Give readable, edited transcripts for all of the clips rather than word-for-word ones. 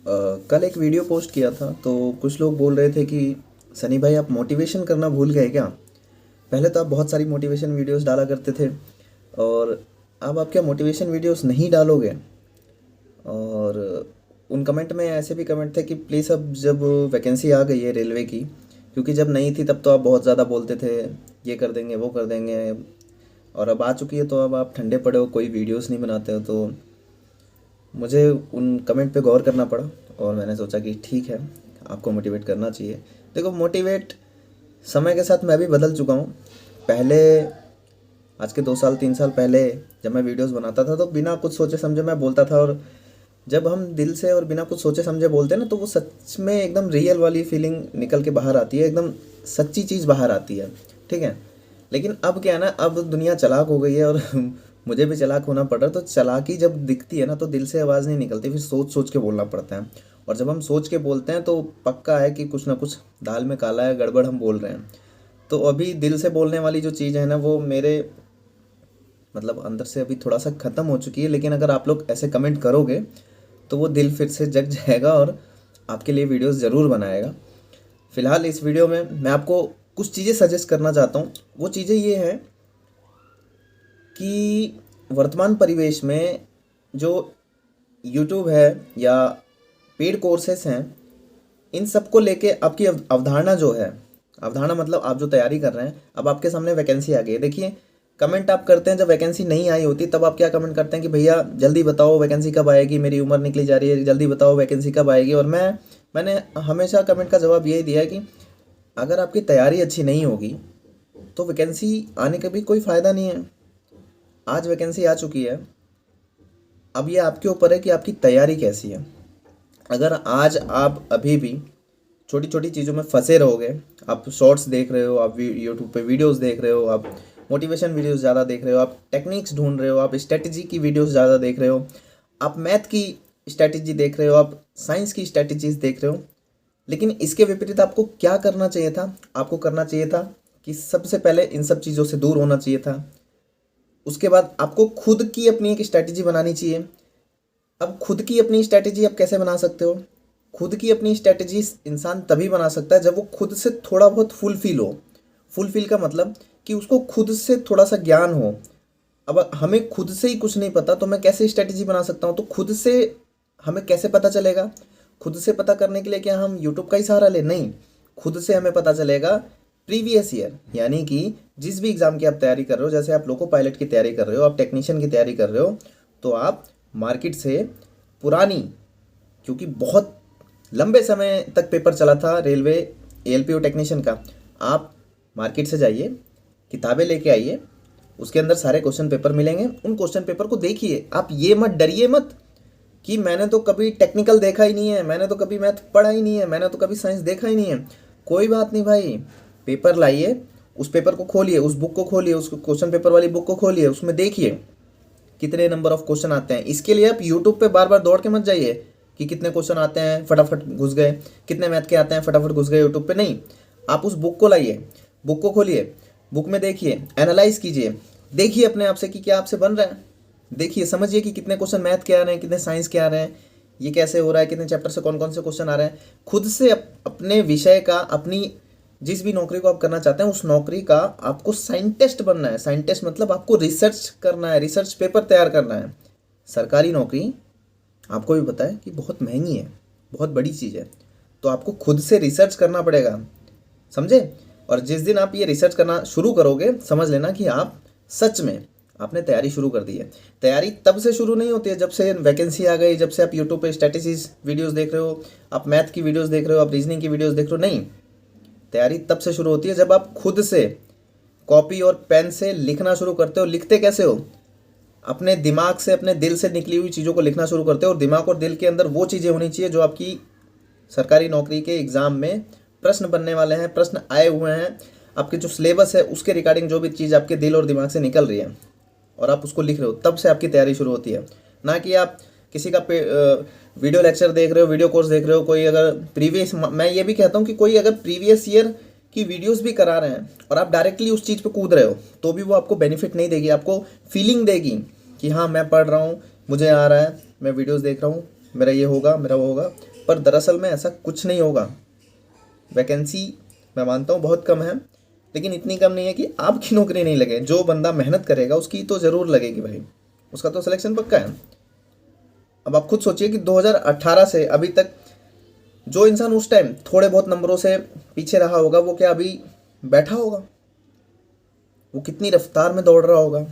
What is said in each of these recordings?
कल एक video post किया था तो कुछ लोग बोल रहे थे कि सनी भाई आप मोटिवेशन करना भूल गए क्या। पहले तो आप बहुत सारी मोटिवेशन वीडियोस डाला करते थे और अब आप क्या मोटिवेशन वीडियोस नहीं डालोगे। और उन कमेंट में ऐसे भी कमेंट थे कि प्लीज़ अब जब वैकेंसी आ गई है रेलवे की, क्योंकि जब नहीं थी तब तो आप बहुत ज़्यादा बोलते थे ये कर देंगे वो कर देंगे, और अब आ चुकी है तो अब आप ठंडे पड़े हो, कोई वीडियोस नहीं बनाते हो। तो मुझे उन कमेंट पे गौर करना पड़ा और मैंने सोचा कि ठीक है, आपको मोटिवेट करना चाहिए। देखो, मोटिवेट समय के साथ मैं भी बदल चुका हूँ। पहले, आज के 2 साल 3 साल पहले जब मैं वीडियोस बनाता था तो बिना कुछ सोचे समझे मैं बोलता था, और जब हम दिल से और बिना कुछ सोचे समझे बोलते हैं ना तो वो सच में एकदम रियल वाली फीलिंग निकल के बाहर आती है, एकदम सच्ची चीज़ बाहर आती है। ठीक है। लेकिन अब क्या है ना, अब दुनिया चालाक हो गई है और मुझे भी चालाक होना पड़ रहा है। तो चालाकी जब दिखती है ना तो दिल से आवाज़ नहीं निकलती, फिर सोच सोच के बोलना पड़ता है। और जब हम सोच के बोलते हैं तो पक्का है कि कुछ ना कुछ दाल में काला है, गड़बड़ हम बोल रहे हैं। तो अभी दिल से बोलने वाली जो चीज़ है ना वो मेरे मतलब अंदर से अभी थोड़ा सा ख़त्म हो चुकी है। लेकिन अगर आप लोग ऐसे कमेंट करोगे तो वो दिल फिर से जग जाएगा और आपके लिए वीडियोस ज़रूर बनाएगा। फ़िलहाल इस वीडियो में मैं आपको कुछ चीज़ें सजेस्ट करना चाहता हूँ। वो चीज़ें ये हैं कि वर्तमान परिवेश में जो यूट्यूब है या पेड कोर्सेस हैं, इन सब को लेके आपकी अवधारणा जो है, अवधारणा मतलब आप जो तैयारी कर रहे हैं, अब आपके सामने वैकेंसी आ गई है। देखिए, कमेंट आप करते हैं जब वैकेंसी नहीं आई होती, तब आप क्या कमेंट करते हैं कि भैया जल्दी बताओ वैकेंसी कब आएगी, मेरी उम्र निकली जा रही है, जल्दी बताओ वैकेंसी कब आएगी। और मैंने हमेशा कमेंट का जवाब यही दिया है कि अगर आपकी तैयारी अच्छी नहीं होगी तो वैकेंसी आने का भी कोई फ़ायदा नहीं है। आज वैकेंसी आ चुकी है, अब ये आपके ऊपर है कि आपकी तैयारी कैसी है। अगर आज आप अभी भी छोटी छोटी चीज़ों में फंसे रहोगे, आप शॉर्ट्स देख रहे हो, आप यूट्यूब पे वीडियोस देख रहे हो, आप मोटिवेशन वीडियोस ज़्यादा देख रहे हो, आप टेक्निक्स ढूंढ रहे हो, आप स्ट्रेटजी की वीडियोस ज़्यादा देख रहे हो, आप मैथ की स्ट्रेटजी देख रहे हो, आप साइंस की स्ट्रेटजीज देख रहे हो, लेकिन इसके विपरीत आपको क्या करना चाहिए था? आपको करना चाहिए था कि सबसे पहले इन सब चीज़ों से दूर होना चाहिए था। उसके बाद आपको खुद की अपनी एक स्ट्रैटेजी बनानी चाहिए। अब खुद की अपनी स्ट्रैटेजी आप कैसे बना सकते हो? खुद की अपनी स्ट्रैटेजी इंसान तभी बना सकता है जब वो खुद से थोड़ा बहुत फुलफिल हो। फुलफिल का मतलब कि उसको खुद से थोड़ा सा ज्ञान हो। अब हमें खुद से ही कुछ नहीं पता तो मैं कैसे स्ट्रैटेजी बना सकता हूँ? तो खुद से हमें कैसे पता चलेगा? खुद से पता करने के लिए क्या हम यूट्यूब का ही सहारा ले? नहीं। खुद से हमें पता चलेगा प्रीवियस ईयर, यानी कि जिस भी एग्ज़ाम की आप तैयारी कर रहे हो, जैसे आप लोको पायलट की तैयारी कर रहे हो, आप टेक्नीशियन की तैयारी कर रहे हो, तो आप मार्केट से पुरानी, क्योंकि बहुत लंबे समय तक पेपर चला था रेलवे एएलपीओ टेक्नीशियन का, आप मार्केट से जाइए, किताबें लेके आइए, उसके अंदर सारे क्वेश्चन पेपर मिलेंगे। उन क्वेश्चन पेपर को देखिए। आप ये मत डरिए मत कि मैंने तो कभी टेक्निकल देखा ही नहीं है, मैंने तो कभी मैथ पढ़ा ही नहीं है, मैंने तो कभी साइंस देखा ही नहीं है। कोई बात नहीं भाई, पेपर लाइए, उस पेपर को खोलिए, उस बुक को खोलिए, उस क्वेश्चन पेपर वाली बुक को खोलिए, उसमें देखिए कितने नंबर ऑफ क्वेश्चन आते हैं। इसके लिए आप यूट्यूब पे बार बार दौड़ के मत जाइए कि कितने क्वेश्चन आते हैं फटाफट घुस गए, कितने मैथ के आते हैं फटाफट घुस गए यूट्यूब पे। नहीं, आप उस बुक को लाइए, बुक को खोलिए, बुक में देखिए, एनालाइज कीजिए, देखिए अपने आप से कि क्या आपसे बन रहा है। देखिए, समझिए कि कितने क्वेश्चन मैथ के आ रहे हैं, कितने साइंस के आ रहे हैं, ये कैसे हो रहा है, कितने चैप्टर से कौन कौन से क्वेश्चन आ रहे हैं। खुद से अपने विषय का, अपनी जिस भी नौकरी को आप करना चाहते हैं उस नौकरी का आपको साइंटिस्ट बनना है। साइंटिस्ट मतलब आपको रिसर्च करना है, रिसर्च पेपर तैयार करना है। सरकारी नौकरी आपको भी पता है कि बहुत महंगी है, बहुत बड़ी चीज़ है, तो आपको खुद से रिसर्च करना पड़ेगा, समझे। और जिस दिन आप ये रिसर्च करना शुरू करोगे, समझ लेना कि आप सच में आपने तैयारी शुरू कर दी है। तैयारी तब से शुरू नहीं होती है जब से वैकेंसी आ गई, जब से आप यूट्यूब पे स्ट्रेटेजीज वीडियोस देख रहे हो, आप मैथ की वीडियोस देख रहे हो, आप रीजनिंग की वीडियोस देख रहे हो। नहीं, तैयारी तब से शुरू होती है जब आप खुद से कॉपी और पेन से लिखना शुरू करते हो। लिखते कैसे हो? अपने दिमाग से, अपने दिल से निकली हुई चीज़ों को लिखना शुरू करते हो। और दिमाग और दिल के अंदर वो चीज़ें होनी चाहिए जो आपकी सरकारी नौकरी के एग्ज़ाम में प्रश्न बनने वाले हैं, प्रश्न आए हुए हैं, आपके जो सिलेबस है उसके रिगार्डिंग जो भी चीज़ आपके दिल और दिमाग से निकल रही है और आप उसको लिख रहे हो, तब से आपकी तैयारी शुरू होती है। ना कि आप किसी का वीडियो लेक्चर देख रहे हो, वीडियो कोर्स देख रहे हो, कोई अगर प्रीवियस, मैं ये भी कहता हूँ कि कोई अगर प्रीवियस ईयर की वीडियोस भी करा रहे हैं और आप डायरेक्टली उस चीज़ पे कूद रहे हो, तो भी वो आपको बेनिफिट नहीं देगी। आपको फीलिंग देगी कि हाँ मैं पढ़ रहा हूँ, मुझे आ रहा है, मैं वीडियोस देख रहा हूँ, मेरा ये होगा, मेरा वो होगा, पर दरअसल में ऐसा कुछ नहीं होगा। वैकेंसी मैं मानता हूँ बहुत कम है, लेकिन इतनी कम नहीं है कि आपकी नौकरी नहीं लगे। जो बंदा मेहनत करेगा उसकी तो ज़रूर लगेगी भाई, उसका तो सिलेक्शन पक्का है। अब आप खुद सोचिए कि 2018 से अभी तक जो इंसान उस टाइम थोड़े बहुत नंबरों से पीछे रहा होगा, वो क्या अभी बैठा होगा? वो कितनी रफ्तार में दौड़ रहा होगा।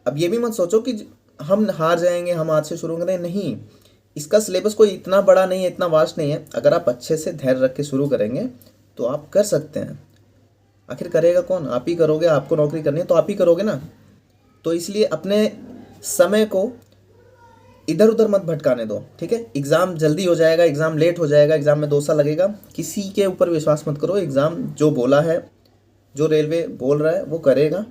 अब ये भी मत सोचो कि हम हार जाएंगे, हम आज से शुरू करें, नहीं। इसका सिलेबस कोई इतना बड़ा नहीं है, इतना वास्ट नहीं है। अगर आप अच्छे से धैर्य रख के शुरू करेंगे तो आप कर सकते हैं। आखिर करेगा कौन? आप ही करोगे। आपको नौकरी करनी है तो आप ही करोगे ना। तो इसलिए अपने समय को इधर उधर मत भटकाने दो, ठीक है। एग्ज़ाम जल्दी हो जाएगा, एग्ज़ाम लेट हो जाएगा, एग्ज़ाम में 2 साल लगेगा, किसी के ऊपर विश्वास मत करो। एग्ज़ाम जो बोला है, जो रेलवे बोल रहा है वो करेगा।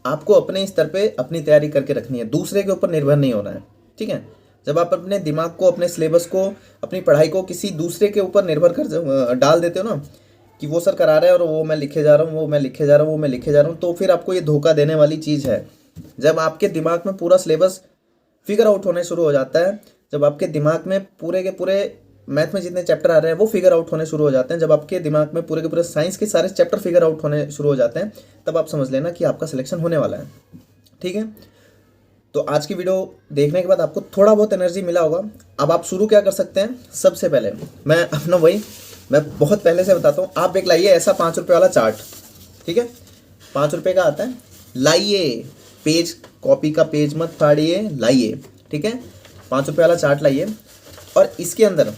आपको अपने स्तर पे अपनी तैयारी करके रखनी है, दूसरे के ऊपर निर्भर नहीं होना है, ठीक है। जब आप अपने दिमाग को, अपने सिलेबस को, अपनी पढ़ाई को किसी दूसरे के ऊपर निर्भर कर डाल देते हो ना, कि वो सर करा रहा है और वो मैं लिखे जा रहा हूँ, वो मैं लिखे जा रहा हूँ, वो मैं लिखे जा रहा हूँ, तो फिर आपको ये धोखा देने वाली चीज़ है। जब आपके दिमाग में पूरा सिलेबस फिगर आउट होने शुरू हो जाता है, जब आपके दिमाग में पूरे के पूरे मैथ में जितने चैप्टर आ रहे हैं वो फिगर आउट होने शुरू हो जाते हैं, जब आपके दिमाग में पूरे के पूरे साइंस के सारे चैप्टर फिगर आउट होने शुरू हो जाते हैं, तब आप समझ लेना कि आपका सिलेक्शन होने वाला है, ठीक है। तो आज की वीडियो देखने के बाद आपको थोड़ा बहुत एनर्जी मिला होगा। अब आप शुरू क्या कर सकते हैं? सबसे पहले मैं बहुत पहले से बताता हूँ। आप एक लाइए ऐसा 5 रुपये वाला चार्ट, ठीक है। 5 रुपये का आता है, लाइए। पेज, कॉपी का पेज मत फाड़िए, लाइए, ठीक है। 5 रुपये वाला चार्ट लाइए और इसके अंदर,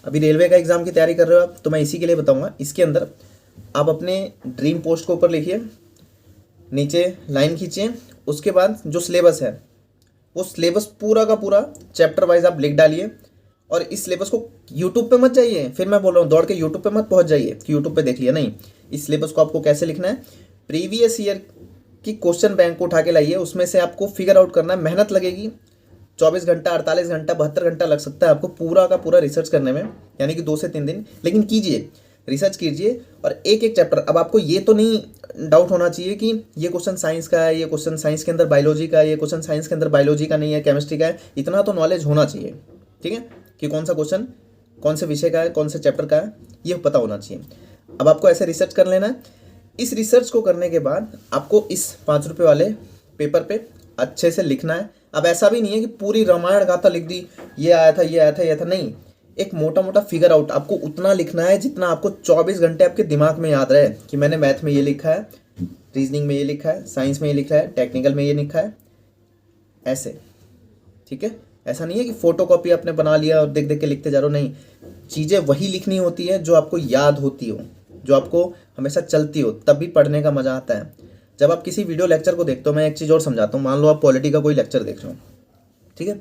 अभी रेलवे का एग्ज़ाम की तैयारी कर रहे हो आप, तो मैं इसी के लिए बताऊंगा। इसके अंदर आप अपने ड्रीम पोस्ट को ऊपर लिखिए, नीचे लाइन खींचिए, उसके बाद जो सिलेबस है वो सिलेबस पूरा का पूरा चैप्टर वाइज आप लिख डालिए। और इस सिलेबस को यूट्यूब पे मत जाइए, फिर मैं बोल रहा हूँ दौड़ के यूट्यूब पे मत पहुँच जाइए कि यूट्यूब पे देख लिया, नहीं। इस सिलेबस को आपको कैसे लिखना है, प्रीवियस ईयर की क्वेश्चन बैंक को उठा के लाइए, उसमें से आपको फिगर आउट करना है। मेहनत लगेगी, 24 घंटा, 48 घंटा, 72 घंटा लग सकता है आपको पूरा का पूरा रिसर्च करने में, यानी कि 2 से 3 दिन, लेकिन कीजिए, रिसर्च कीजिए और एक एक चैप्टर। अब आपको ये तो नहीं डाउट होना चाहिए कि ये क्वेश्चन साइंस का है, ये क्वेश्चन साइंस के अंदर बायोलॉजी का है, ये क्वेश्चन साइंस के अंदर बायोलॉजी का नहीं है, केमिस्ट्री का है। इतना तो नॉलेज होना चाहिए, ठीक है, कि कौन सा क्वेश्चन कौन से विषय का है, कौन से चैप्टर का है, ये पता होना चाहिए। अब आपको ऐसे रिसर्च कर लेना है। इस रिसर्च को करने के बाद आपको इस 5 रुपये वाले पेपर पे अच्छे से लिखना है। अब ऐसा भी नहीं है कि पूरी रामायण गाथा लिख दी, ये आया था, ये आया था, ये था, नहीं। एक मोटा मोटा फिगर आउट आपको उतना लिखना है जितना आपको 24 घंटे आपके दिमाग में याद रहे कि मैंने मैथ में ये लिखा है, रीजनिंग में ये लिखा है, साइंस में ये लिखा है, टेक्निकल में ये लिखा है, ऐसे, ठीक है। ऐसा नहीं है कि फोटो कॉपी आपने बना लिया और देख देख के लिखते जा रहे हो, नहीं। चीज़ें वही लिखनी होती है जो आपको याद होती हो, जो आपको हमेशा चलती हो, तब भी पढ़ने का मज़ा आता है। जब आप किसी वीडियो लेक्चर को देखते हो, मैं एक चीज़ और समझाता हूँ। मान लो आप पॉलिटी का कोई लेक्चर देख रहे हो, ठीक है।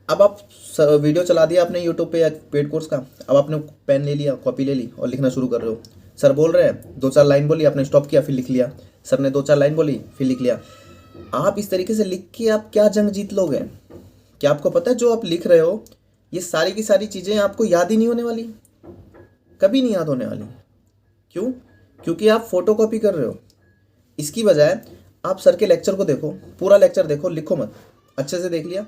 अब आप वीडियो चला दिया आपने यूट्यूब पे या पेड कोर्स का, अब आपने पेन ले लिया, कॉपी ले ली और लिखना शुरू कर रहे हो। सर बोल रहे हैं, 2-4 लाइन बोली, आपने स्टॉप किया, फिर लिख लिया। सर ने 2-4 लाइन बोली, फिर लिख लिया। आप इस तरीके से लिख के आप क्या जंग जीत लोगे? क्या आपको पता है जो आप लिख रहे हो ये सारी की सारी चीज़ें आपको याद ही नहीं होने वाली, कभी नहीं याद होने वाली। क्यों? क्योंकि आप फोटो कॉपी कर रहे हो। इसकी बजाय आप सर के लेक्चर को देखो, पूरा लेक्चर देखो, लिखो मत। अच्छे से देख लिया,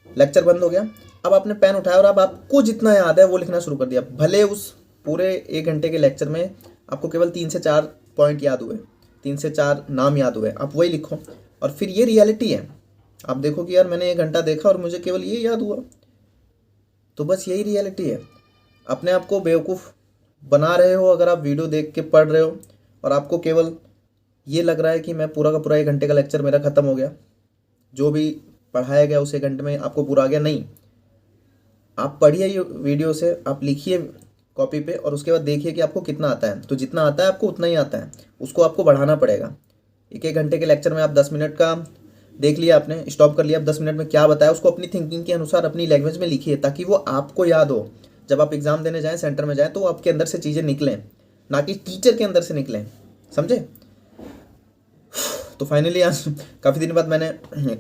लेक्चर बंद हो गया, अब आपने पेन उठाया और अब आपको जितना याद है वो लिखना शुरू कर दिया। भले उस पूरे 1 घंटे के लेक्चर में आपको केवल 3 से 4 पॉइंट याद हुए, 3 से 4 नाम याद हुए, आप वही लिखो। और फिर ये रियलिटी है, आप देखो कि यार मैंने 1 घंटा देखा और मुझे केवल ये याद हुआ, तो बस यही रियलिटी है। अपने आप को बेवकूफ़ बना रहे हो अगर आप वीडियो देख के पढ़ रहे हो और आपको केवल ये लग रहा है कि मैं पूरा का पूरा 1 घंटे का लेक्चर मेरा ख़त्म हो गया, जो भी पढ़ाया गया उस 1 घंटे में आपको पूरा आ गया, नहीं। आप पढ़िए वीडियो से, आप लिखिए कॉपी पे और उसके बाद देखिए कि आपको कितना आता है। तो जितना आता है आपको उतना ही आता है, उसको आपको बढ़ाना पड़ेगा। 1-1 घंटे के लेक्चर में आप 10 मिनट का देख लिया, आपने स्टॉप कर लिया, अब 10 मिनट में क्या बताया उसको अपनी थिंकिंग के अनुसार अपनी लैंग्वेज में लिखिए, ताकि वो आपको याद हो। जब आप एग्ज़ाम देने जाएँ, सेंटर में जाएँ, तो आपके अंदर से चीज़ें निकलें, ना कि टीचर के अंदर से निकलें, समझे। तो फाइनली आज काफ़ी दिन बाद मैंने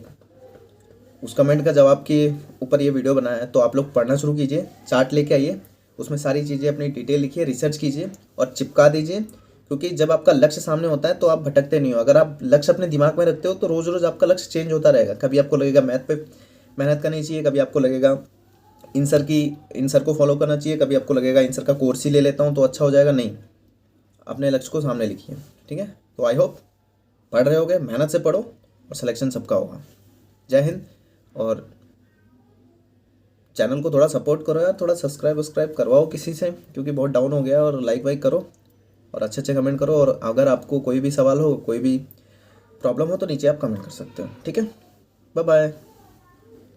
उस कमेंट का जवाब के ऊपर ये वीडियो बनाया है। तो आप लोग पढ़ना शुरू कीजिए, चार्ट लेके आइए, उसमें सारी चीज़ें अपनी डिटेल लिखिए, रिसर्च कीजिए और चिपका दीजिए। क्योंकि जब आपका लक्ष्य सामने होता है तो आप भटकते नहीं हो। अगर आप लक्ष्य अपने दिमाग में रखते हो तो रोज़ रोज़ आपका लक्ष्य चेंज होता रहेगा। कभी आपको लगेगा मैथ पे मेहनत करनी चाहिए, कभी आपको लगेगा इन सर को फॉलो करना चाहिए, कभी आपको लगेगा इन सर का कोर्स ही ले लेता हूँ तो अच्छा हो जाएगा, नहीं, अपने लक्ष्य को सामने लिखिए। ठीक है, तो आई होप पढ़ रहे होगे, मेहनत से पढ़ो और सिलेक्शन सबका होगा। जय हिंद। और चैनल को थोड़ा सपोर्ट करो यार, थोड़ा सब्सक्राइब करवाओ किसी से, क्योंकि बहुत डाउन हो गया। और लाइक वाइक करो और अच्छे अच्छे कमेंट करो। और अगर आपको कोई भी सवाल हो, कोई भी प्रॉब्लम हो तो नीचे आप कमेंट कर सकते हो। ठीक है, बाय बाय।